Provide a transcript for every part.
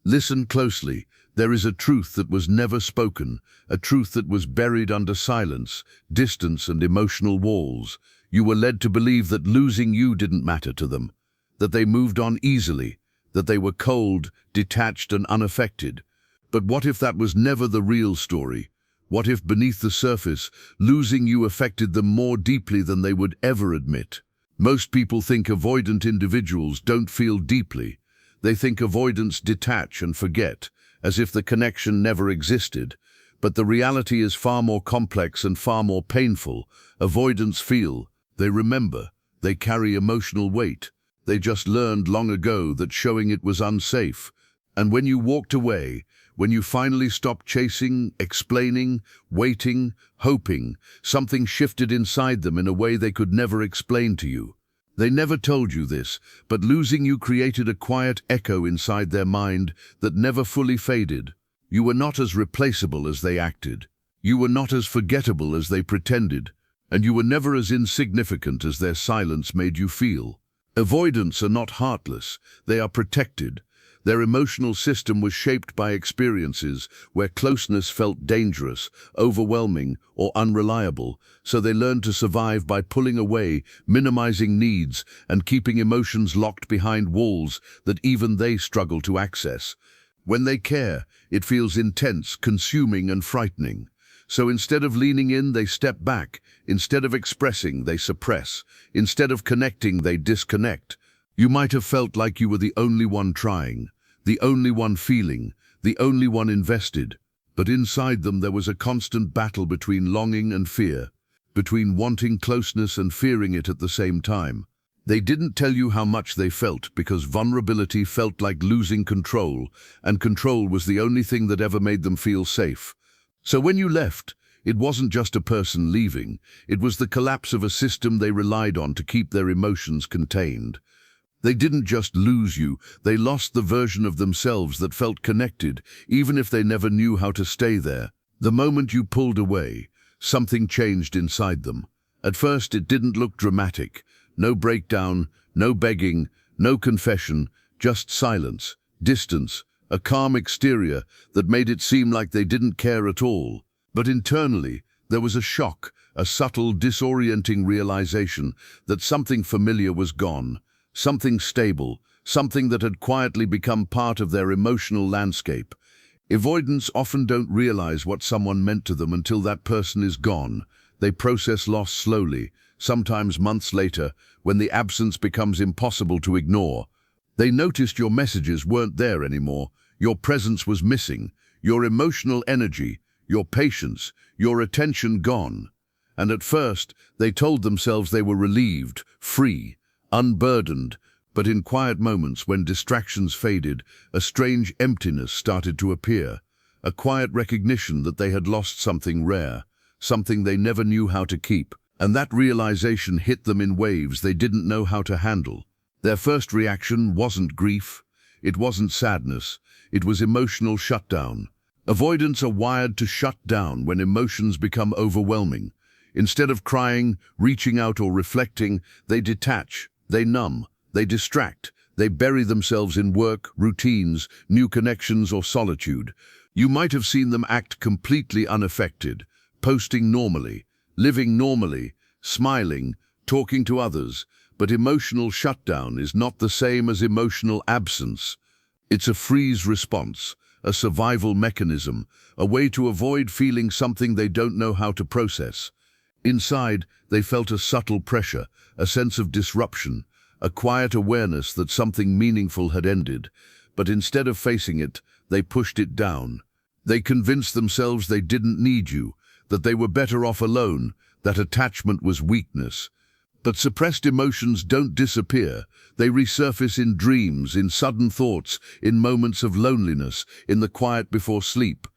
Listen closely. There is a truth that was never spoken, a truth that was buried under silence, distance and emotional walls. You were led to believe that losing you didn't matter to them, that they moved on easily, that they were cold, detached and unaffected. But what if that was never the real story? What if beneath the surface, losing you affected them more deeply than they would ever admit? Most people think avoidant individuals don't feel deeply. They think avoidants detach and forget, as if the connection never existed. But the reality is far more complex and far more painful. Avoidants feel, they remember, they carry emotional weight. They just learned long ago that showing it was unsafe. And when you walked away, when you finally stopped chasing, explaining, waiting, hoping, something shifted inside them in a way they could never explain to you. They never told you this, but losing you created a quiet echo inside their mind that never fully faded. You were not as replaceable as they acted. You were not as forgettable as they pretended. And you were never as insignificant as their silence made you feel. Avoidants are not heartless. They are protected. Their emotional system was shaped by experiences where closeness felt dangerous, overwhelming, or unreliable, so they learned to survive by pulling away, minimizing needs, and keeping emotions locked behind walls that even they struggle to access. When they care, it feels intense, consuming, and frightening. So instead of leaning in, they step back. Instead of expressing, they suppress. Instead of connecting, they disconnect. You might have felt like you were the only one trying, the only one feeling, the only one invested. But inside them there was a constant battle between longing and fear, between wanting closeness and fearing it at the same time. They didn't tell you how much they felt because vulnerability felt like losing control, and control was the only thing that ever made them feel safe. So when you left, it wasn't just a person leaving, it was the collapse of a system they relied on to keep their emotions contained. They didn't just lose you, they lost the version of themselves that felt connected, even if they never knew how to stay there. The moment you pulled away, something changed inside them. At first it didn't look dramatic. No breakdown, no begging, no confession, just silence, distance, a calm exterior that made it seem like they didn't care at all. But internally, there was a shock, a subtle, disorienting realization that something familiar was gone. Something stable, something that had quietly become part of their emotional landscape. Avoidants often don't realize what someone meant to them until that person is gone. They process loss slowly, sometimes months later, when the absence becomes impossible to ignore. They noticed your messages weren't there anymore, your presence was missing, your emotional energy, your patience, your attention gone. And at first, they told themselves they were relieved, free, unburdened, but in quiet moments when distractions faded, a strange emptiness started to appear, a quiet recognition that they had lost something rare, something they never knew how to keep, and that realization hit them in waves they didn't know how to handle. Their first reaction wasn't grief, it wasn't sadness, it was emotional shutdown. Avoidants are wired to shut down when emotions become overwhelming. Instead of crying, reaching out or reflecting, they detach. They numb, they distract, they bury themselves in work, routines, new connections or solitude. You might have seen them act completely unaffected, posting normally, living normally, smiling, talking to others, but emotional shutdown is not the same as emotional absence. It's a freeze response, a survival mechanism, a way to avoid feeling something they don't know how to process. Inside, they felt a subtle pressure, a sense of disruption, a quiet awareness that something meaningful had ended. But instead of facing it, they pushed it down. They convinced themselves they didn't need you, that they were better off alone, that attachment was weakness. But suppressed emotions don't disappear. They resurface in dreams, in sudden thoughts, in moments of loneliness, in the quiet before sleep.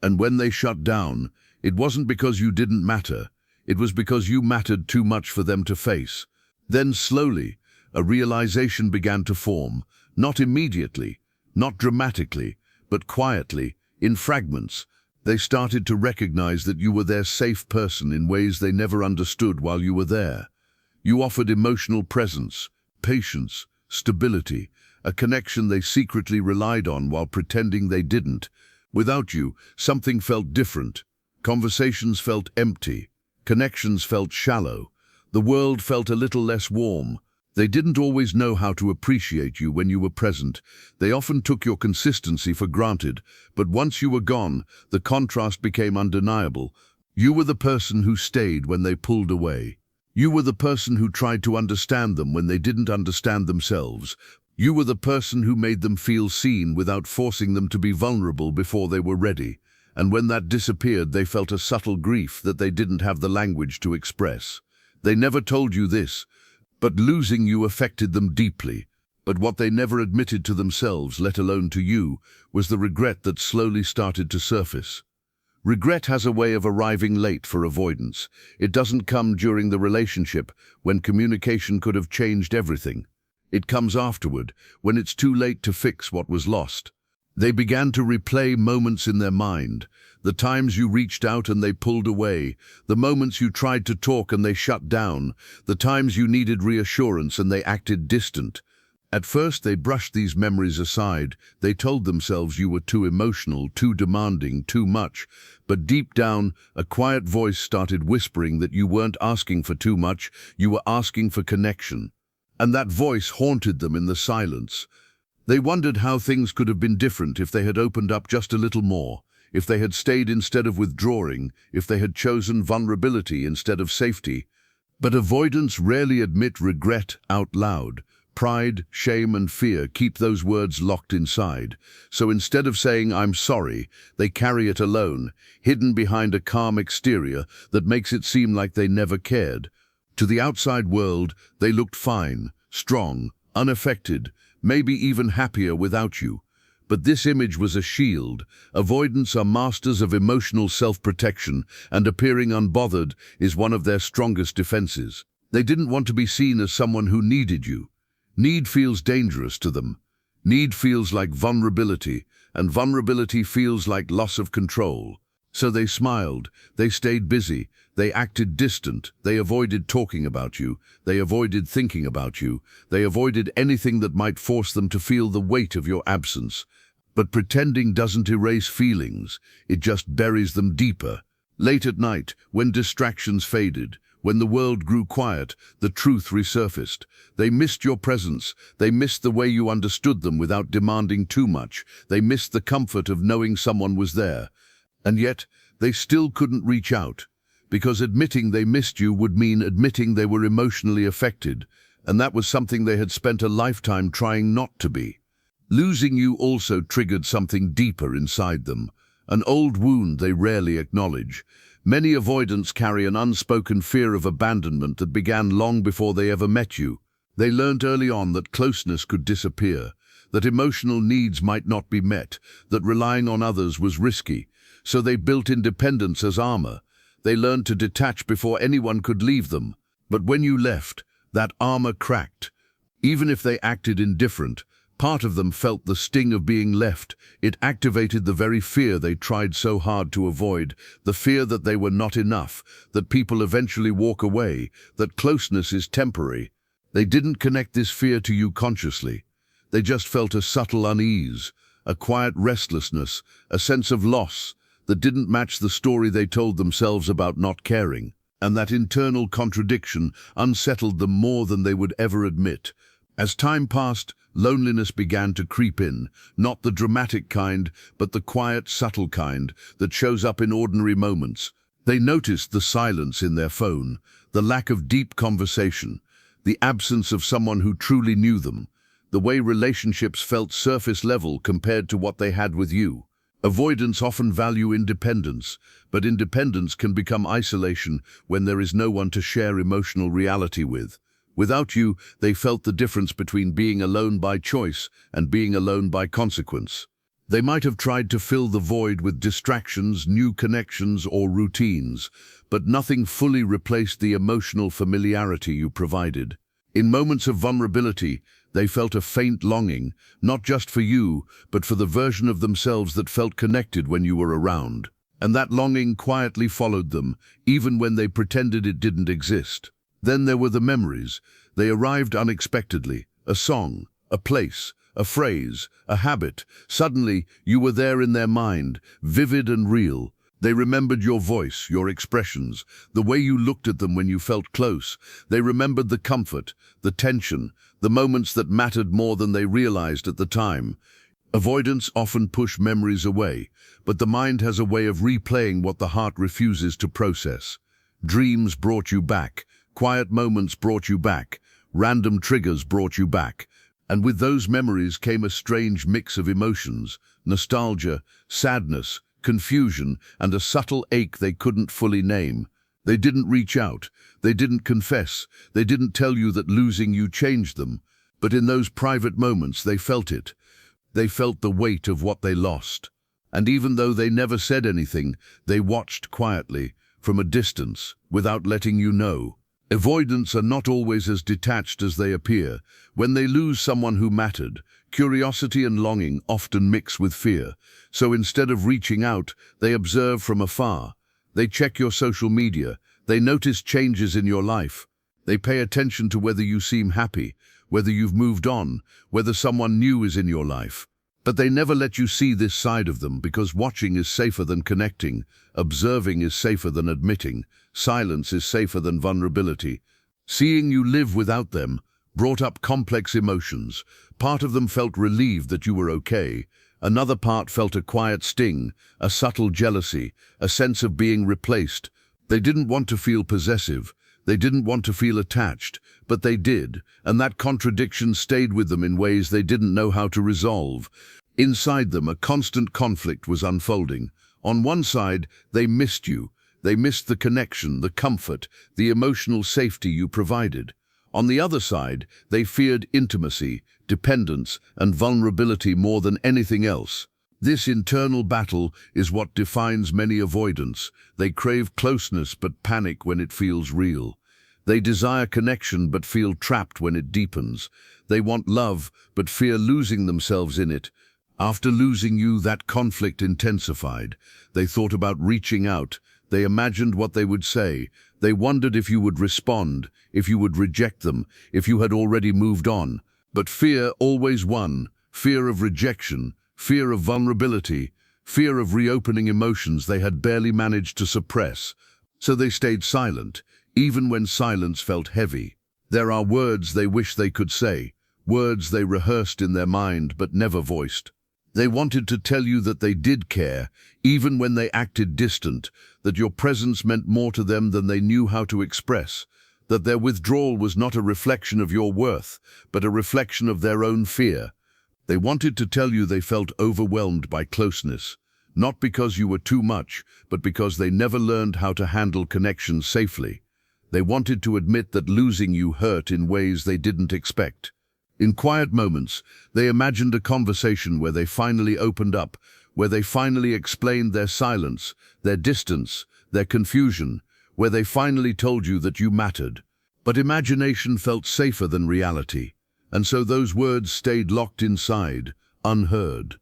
And when they shut down, it wasn't because you didn't matter. It was because you mattered too much for them to face. Then slowly, a realization began to form, not immediately, not dramatically, but quietly, in fragments. They started to recognize that you were their safe person in ways they never understood while you were there. You offered emotional presence, patience, stability, a connection they secretly relied on while pretending they didn't. Without you, something felt different. Conversations felt empty. Connections felt shallow. The world felt a little less warm. They didn't always know how to appreciate you when you were present. They often took your consistency for granted, but once you were gone, the contrast became undeniable. You were the person who stayed when they pulled away. You were the person who tried to understand them when they didn't understand themselves. You were the person who made them feel seen without forcing them to be vulnerable before they were ready. And when that disappeared, they felt a subtle grief that they didn't have the language to express. They never told you this, but losing you affected them deeply. But what they never admitted to themselves, let alone to you, was the regret that slowly started to surface. Regret has a way of arriving late for avoidance. It doesn't come during the relationship, when communication could have changed everything. It comes afterward, when it's too late to fix what was lost. They began to replay moments in their mind, the times you reached out and they pulled away, the moments you tried to talk and they shut down, the times you needed reassurance and they acted distant. At first they brushed these memories aside. They told themselves you were too emotional, too demanding, too much. But deep down, a quiet voice started whispering that you weren't asking for too much, you were asking for connection. And that voice haunted them in the silence. They wondered how things could have been different if they had opened up just a little more, if they had stayed instead of withdrawing, if they had chosen vulnerability instead of safety. But avoidants rarely admit regret out loud. Pride, shame, and fear keep those words locked inside. So instead of saying, "I'm sorry," they carry it alone, hidden behind a calm exterior that makes it seem like they never cared. To the outside world, they looked fine, strong, unaffected, maybe even happier without you. But this image was a shield. Avoidants are masters of emotional self-protection, and appearing unbothered is one of their strongest defenses. They didn't want to be seen as someone who needed you. Need feels dangerous to them. Need feels like vulnerability, and vulnerability feels like loss of control. So they smiled, they stayed busy, they acted distant, they avoided talking about you, they avoided thinking about you, they avoided anything that might force them to feel the weight of your absence. But pretending doesn't erase feelings, it just buries them deeper. Late at night, when distractions faded, when the world grew quiet, the truth resurfaced. They missed your presence. They missed the way you understood them without demanding too much. They missed the comfort of knowing someone was there. And yet, they still couldn't reach out, because admitting they missed you would mean admitting they were emotionally affected, and that was something they had spent a lifetime trying not to be. Losing you also triggered something deeper inside them, an old wound they rarely acknowledge. Many avoidants carry an unspoken fear of abandonment that began long before they ever met you. They learned early on that closeness could disappear, that emotional needs might not be met, that relying on others was risky. So they built independence as armor. They learned to detach before anyone could leave them. But when you left, that armor cracked. Even if they acted indifferent, part of them felt the sting of being left. It activated the very fear they tried so hard to avoid, the fear that they were not enough, that people eventually walk away, that closeness is temporary. They didn't connect this fear to you consciously. They just felt a subtle unease, a quiet restlessness, a sense of loss that didn't match the story they told themselves about not caring. And that internal contradiction unsettled them more than they would ever admit. As time passed, loneliness began to creep in, not the dramatic kind, but the quiet, subtle kind that shows up in ordinary moments. They noticed the silence in their phone, the lack of deep conversation, the absence of someone who truly knew them, the way relationships felt surface level compared to what they had with you. Avoidants often value independence, but independence can become isolation when there is no one to share emotional reality with. Without you, they felt the difference between being alone by choice and being alone by consequence. They might have tried to fill the void with distractions, new connections, or routines, but nothing fully replaced the emotional familiarity you provided. In moments of vulnerability, they felt a faint longing, not just for you, but for the version of themselves that felt connected when you were around. And that longing quietly followed them, even when they pretended it didn't exist. Then there were the memories. They arrived unexpectedly. A song, a place, a phrase, a habit. Suddenly, you were there in their mind, vivid and real. They remembered your voice, your expressions, the way you looked at them when you felt close. They remembered the comfort, the tension, the moments that mattered more than they realized at the time. Avoidance often push memories away, but the mind has a way of replaying what the heart refuses to process. Dreams brought you back, quiet moments brought you back, random triggers brought you back. And with those memories came a strange mix of emotions, nostalgia, sadness, confusion, and a subtle ache they couldn't fully name. They didn't reach out, they didn't confess, they didn't tell you that losing you changed them. But in those private moments they felt it. They felt the weight of what they lost. And even though they never said anything, they watched quietly, from a distance, without letting you know. Avoidants are not always as detached as they appear. When they lose someone who mattered, curiosity and longing often mix with fear. So instead of reaching out, they observe from afar. They check your social media. They notice changes in your life. They pay attention to whether you seem happy, whether you've moved on, whether someone new is in your life. But they never let you see this side of them because watching is safer than connecting, observing is safer than admitting, silence is safer than vulnerability. Seeing you live without them brought up complex emotions. Part of them felt relieved that you were okay. Another part felt a quiet sting, a subtle jealousy, a sense of being replaced. They didn't want to feel possessive. They didn't want to feel attached, but they did, and that contradiction stayed with them in ways they didn't know how to resolve. Inside them, a constant conflict was unfolding. On one side, they missed you. They missed the connection, the comfort, the emotional safety you provided. On the other side, they feared intimacy, dependence, and vulnerability more than anything else. This internal battle is what defines many avoidants. They crave closeness but panic when it feels real. They desire connection but feel trapped when it deepens. They want love but fear losing themselves in it. After losing you, that conflict intensified. They thought about reaching out. They imagined what they would say. They wondered if you would respond, if you would reject them, if you had already moved on. But fear always won. Fear of rejection, fear of vulnerability, fear of reopening emotions they had barely managed to suppress. So they stayed silent, even when silence felt heavy. There are words they wish they could say, words they rehearsed in their mind but never voiced. They wanted to tell you that they did care, even when they acted distant, that your presence meant more to them than they knew how to express, that their withdrawal was not a reflection of your worth, but a reflection of their own fear. They wanted to tell you they felt overwhelmed by closeness, not because you were too much, but because they never learned how to handle connection safely. They wanted to admit that losing you hurt in ways they didn't expect. In quiet moments, they imagined a conversation where they finally opened up, where they finally explained their silence, their distance, their confusion, where they finally told you that you mattered. But imagination felt safer than reality, and so those words stayed locked inside, unheard.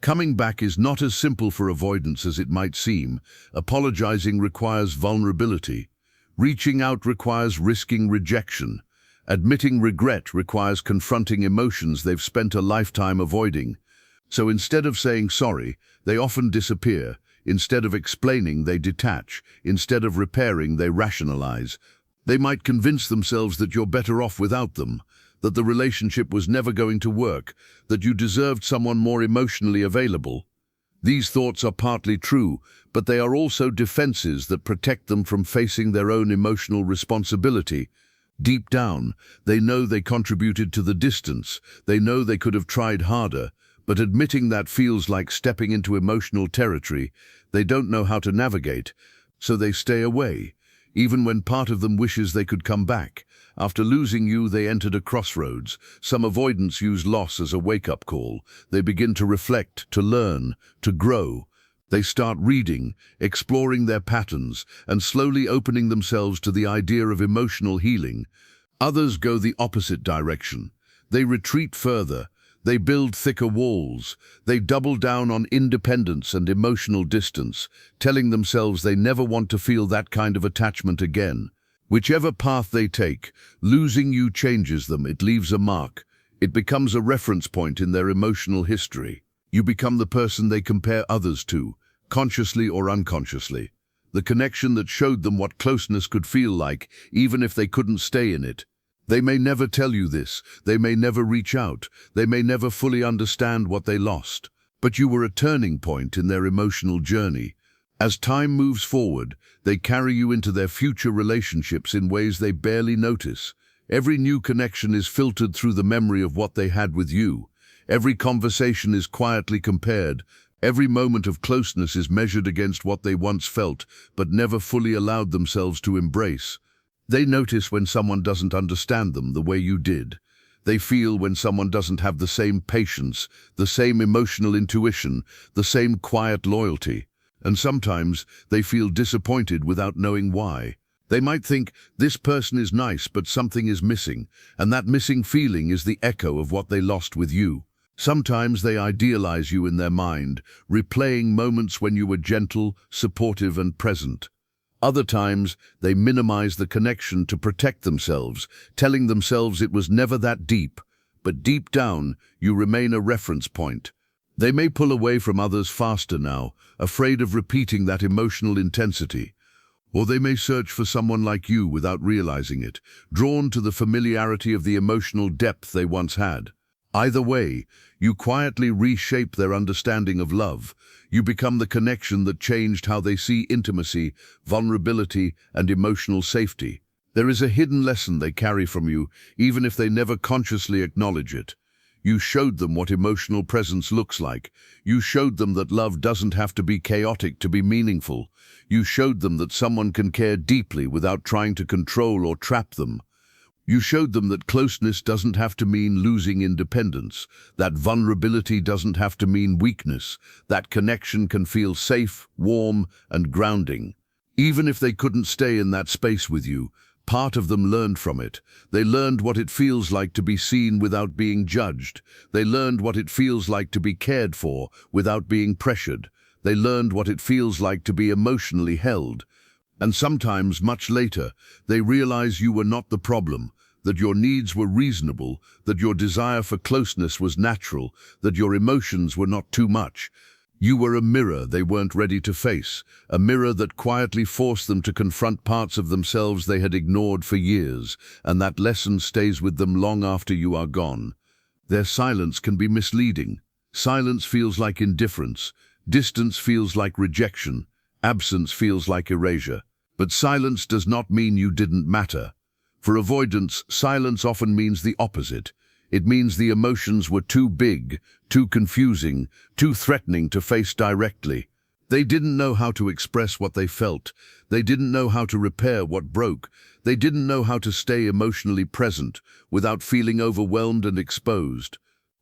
Coming back is not as simple for avoidance as it might seem. Apologizing requires vulnerability. Reaching out requires risking rejection. Admitting regret requires confronting emotions they've spent a lifetime avoiding. So instead of saying sorry, they often disappear. Instead of explaining, they detach. Instead of repairing, they rationalize. They might convince themselves that you're better off without them, that the relationship was never going to work, that you deserved someone more emotionally available. These thoughts are partly true, but they are also defenses that protect them from facing their own emotional responsibility. Deep down, they know they contributed to the distance. They know they could have tried harder, but admitting that feels like stepping into emotional territory they don't know how to navigate, so they stay away, even when part of them wishes they could come back. After losing you, they entered a crossroads. Some avoidants use loss as a wake-up call. They begin to reflect, to learn, to grow. They start reading, exploring their patterns, and slowly opening themselves to the idea of emotional healing. Others go the opposite direction. They retreat further. They build thicker walls. They double down on independence and emotional distance, telling themselves they never want to feel that kind of attachment again. Whichever path they take, losing you changes them. It leaves a mark. It becomes a reference point in their emotional history. You become the person they compare others to, consciously or unconsciously. The connection that showed them what closeness could feel like, even if they couldn't stay in it. They may never tell you this, they may never reach out, they may never fully understand what they lost. But you were a turning point in their emotional journey. As time moves forward, they carry you into their future relationships in ways they barely notice. Every new connection is filtered through the memory of what they had with you. Every conversation is quietly compared. Every moment of closeness is measured against what they once felt, but never fully allowed themselves to embrace. They notice when someone doesn't understand them the way you did. They feel when someone doesn't have the same patience, the same emotional intuition, the same quiet loyalty. And sometimes they feel disappointed without knowing why. They might think, this person is nice, but something is missing, and that missing feeling is the echo of what they lost with you. Sometimes they idealize you in their mind, replaying moments when you were gentle, supportive, and present. Other times, they minimize the connection to protect themselves, telling themselves it was never that deep. But deep down, you remain a reference point. They may pull away from others faster now, afraid of repeating that emotional intensity. Or they may search for someone like you without realizing it, drawn to the familiarity of the emotional depth they once had. Either way, you quietly reshape their understanding of love. You become the connection that changed how they see intimacy, vulnerability, and emotional safety. There is a hidden lesson they carry from you, even if they never consciously acknowledge it. You showed them what emotional presence looks like. You showed them that love doesn't have to be chaotic to be meaningful. You showed them that someone can care deeply without trying to control or trap them. You showed them that closeness doesn't have to mean losing independence, that vulnerability doesn't have to mean weakness, that connection can feel safe, warm, and grounding. Even if they couldn't stay in that space with you, part of them learned from it. They learned what it feels like to be seen without being judged. They learned what it feels like to be cared for without being pressured. They learned what it feels like to be emotionally held. And sometimes, much later, they realize you were not the problem, that your needs were reasonable, that your desire for closeness was natural, that your emotions were not too much. You were a mirror they weren't ready to face, a mirror that quietly forced them to confront parts of themselves they had ignored for years, and that lesson stays with them long after you are gone. Their silence can be misleading. Silence feels like indifference. Distance feels like rejection. Absence feels like erasure. But silence does not mean you didn't matter. For avoidance, silence often means the opposite. It means the emotions were too big, too confusing, too threatening to face directly. They didn't know how to express what they felt. They didn't know how to repair what broke. They didn't know how to stay emotionally present without feeling overwhelmed and exposed.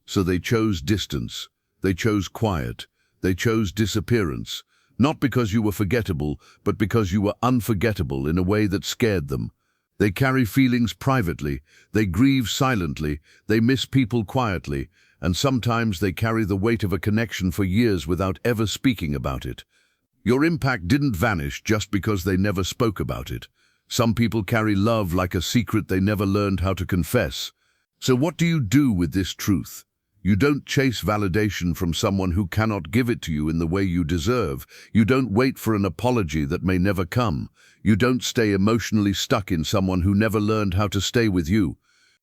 So they chose distance. They chose quiet. They chose disappearance. Not because you were forgettable, but because you were unforgettable in a way that scared them. They carry feelings privately, they grieve silently, they miss people quietly, and sometimes they carry the weight of a connection for years without ever speaking about it. Your impact didn't vanish just because they never spoke about it. Some people carry love like a secret they never learned how to confess. So what do you do with this truth? You don't chase validation from someone who cannot give it to you in the way you deserve. You don't wait for an apology that may never come. You don't stay emotionally stuck in someone who never learned how to stay with you.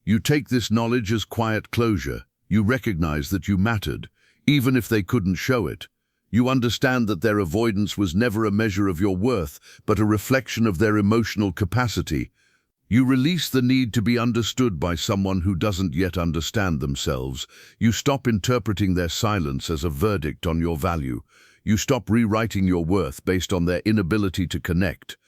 You take this knowledge as quiet closure. You recognize that you mattered, even if they couldn't show it. You understand that their avoidance was never a measure of your worth, but a reflection of their emotional capacity. You release the need to be understood by someone who doesn't yet understand themselves. You stop interpreting their silence as a verdict on your value. You stop rewriting your worth based on their inability to connect.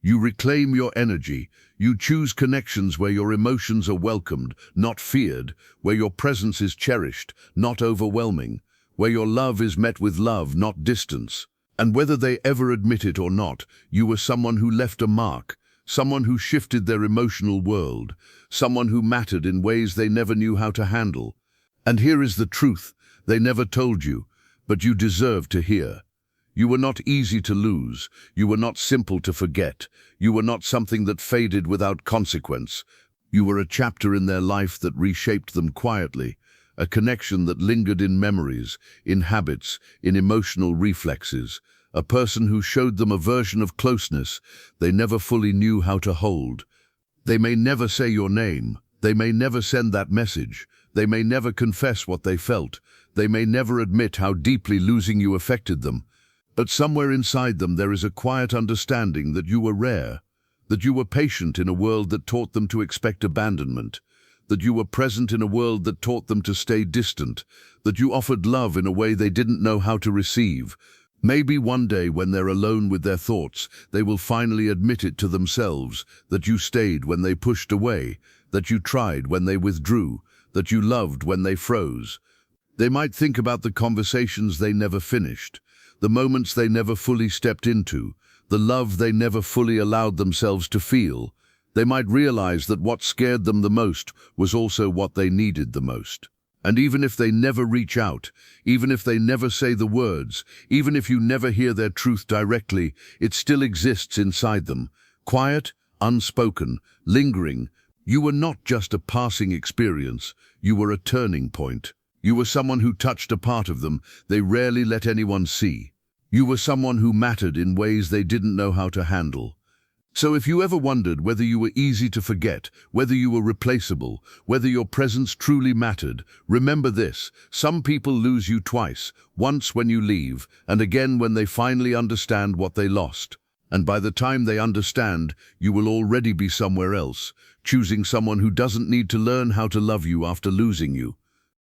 You reclaim your energy. You choose connections where your emotions are welcomed, not feared, where your presence is cherished, not overwhelming, where your love is met with love, not distance. And whether they ever admit it or not, you were someone who left a mark. Someone who shifted their emotional world, someone who mattered in ways they never knew how to handle. And here is the truth they never told you, but you deserve to hear. You were not easy to lose. You were not simple to forget. You were not something that faded without consequence. You were a chapter in their life that reshaped them quietly, a connection that lingered in memories, in habits, in emotional reflexes, a person who showed them a version of closeness they never fully knew how to hold. They may never say your name, they may never send that message, they may never confess what they felt, they may never admit how deeply losing you affected them, but somewhere inside them there is a quiet understanding that you were rare, that you were patient in a world that taught them to expect abandonment, that you were present in a world that taught them to stay distant, that you offered love in a way they didn't know how to receive. Maybe one day when they're alone with their thoughts, they will finally admit it to themselves, that you stayed when they pushed away, that you tried when they withdrew, that you loved when they froze. They might think about the conversations they never finished, the moments they never fully stepped into, the love they never fully allowed themselves to feel. They might realize that what scared them the most was also what they needed the most. And even if they never reach out, even if they never say the words, even if you never hear their truth directly, it still exists inside them, quiet, unspoken, lingering. You were not just a passing experience, you were a turning point. You were someone who touched a part of them they rarely let anyone see. You were someone who mattered in ways they didn't know how to handle. So if you ever wondered whether you were easy to forget, whether you were replaceable, whether your presence truly mattered, remember this: some people lose you twice, once when you leave, and again when they finally understand what they lost. And by the time they understand, you will already be somewhere else, choosing someone who doesn't need to learn how to love you after losing you.